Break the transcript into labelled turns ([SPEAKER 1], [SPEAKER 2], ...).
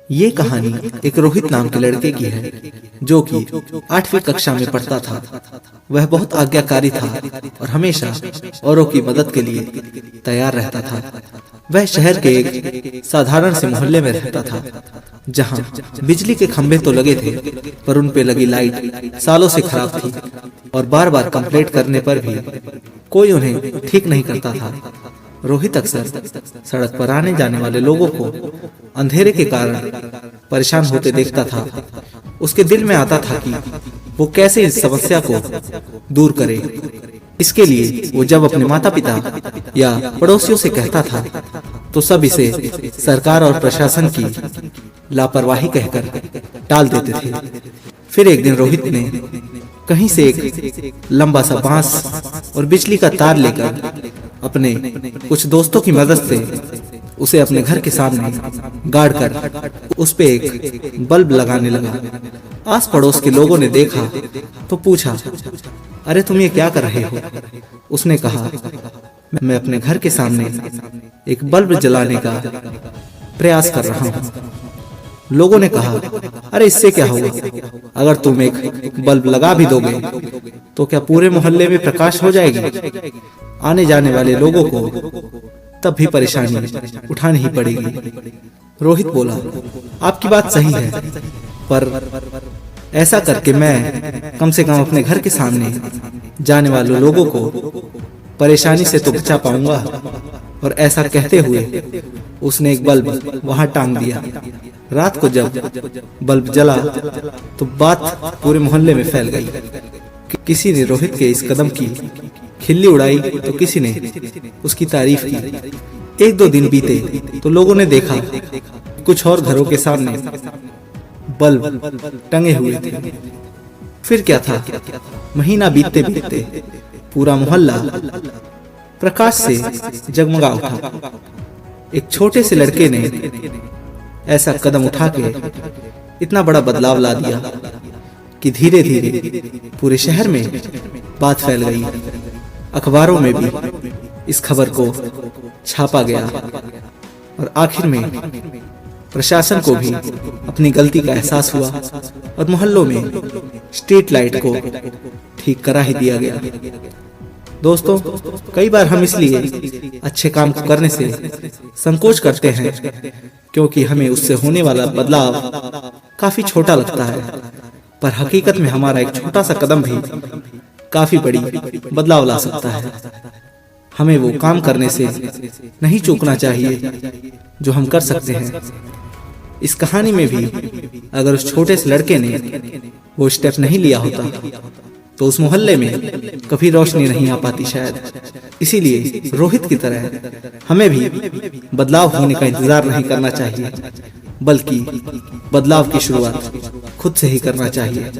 [SPEAKER 1] ये कहानी एक रोहित नाम के लड़के की है जो कि 8वीं कक्षा में पढ़ता था। वह बहुत आज्ञाकारी था और हमेशा औरों की मदद के लिए तैयार रहता था। वह शहर के एक साधारण से मोहल्ले में रहता था जहां बिजली के खंभे तो लगे थे पर उन पे लगी लाइट सालों से खराब थी और बार बार कंप्लेंट करने पर भी कोई उन्हें ठीक नहीं करता था। रोहित अक्सर सड़क पर आने जाने वाले लोगों को अंधेरे के कारण परेशान होते देखता था। उसके दिल में आता था कि वो कैसे इस समस्या को दूर करे। इसके लिए वो जब अपने माता पिता या पड़ोसियों से कहता था तो सब इसे सरकार और प्रशासन की लापरवाही कहकर टाल देते थे। फिर एक दिन रोहित ने कहीं से एक लंबा सा बांस और बिजली का तार लेकर अपने कुछ दोस्तों की मदद से उसे अपने घर के सामने गाड़ कर उस पे एक बल्ब लगाने लगा। आस पड़ोस के लोगों ने देखा तो पूछा, अरे तुम ये क्या कर रहे हो? उसने कहा, मैं अपने घर के सामने एक बल्ब जलाने का प्रयास कर रहा हूँ। लोगों ने कहा, अरे इससे क्या होगा? अगर तुम एक बल्ब लगा भी दोगे तो क्या पूरे मोहल्ले में प्रकाश हो जाएगी? आने जाने वाले लोगों को तब भी परेशानी उठानी ही पड़ेगी। रोहित बोला, आपकी बात सही है, पर ऐसा करके मैं कम से कम अपने घर के सामने जाने वाले लोगों को परेशानी से तो बचा पाऊंगा। और ऐसा कहते हुए उसने एक बल्ब वहां टांग दिया। रात को जब बल्ब जला तो बात पूरे मोहल्ले में फैल गई। किसी ने रोहित के इस कदम की खिल्ली उड़ाई तो किसी ने उसकी तारीफ की। एक दो दिन बीते तो लोगों ने देखा कुछ और घरों के सामने बल्ब टंगे हुए थे। फिर क्या था, महीना बीतते बीतते पूरा मोहल्ला प्रकाश से जगमगा उठा। एक छोटे से लड़के ने ऐसा कदम उठा के इतना बड़ा बदलाव ला दिया कि धीरे धीरे पूरे शहर में बात फैल गई। अखबारों में भी इस खबर को छापा गया और आखिर में प्रशासन को भी अपनी गलती का एहसास हुआ और मोहल्लों में स्ट्रीट लाइट को ठीक करा ही दिया गया। दोस्तों, कई बार हम इसलिए अच्छे काम को करने से संकोच करते हैं क्योंकि हमें उससे होने वाला बदलाव काफी छोटा लगता है, पर हकीकत में हमारा एक छोटा सा कदम भी काफी बड़ी बदलाव ला सकता है। हमें वो काम करने से नहीं चूकना चाहिए जो हम कर सकते हैं। इस कहानी में भी अगर उस छोटे से लड़के ने वो स्टेप नहीं लिया होता तो उस मोहल्ले में कभी रोशनी नहीं आ पाती शायद। इसीलिए रोहित की तरह हमें भी बदलाव होने का इंतजार नहीं करना चाहिए, बल्कि बदलाव की शुरुआत खुद से ही करना चाहिए।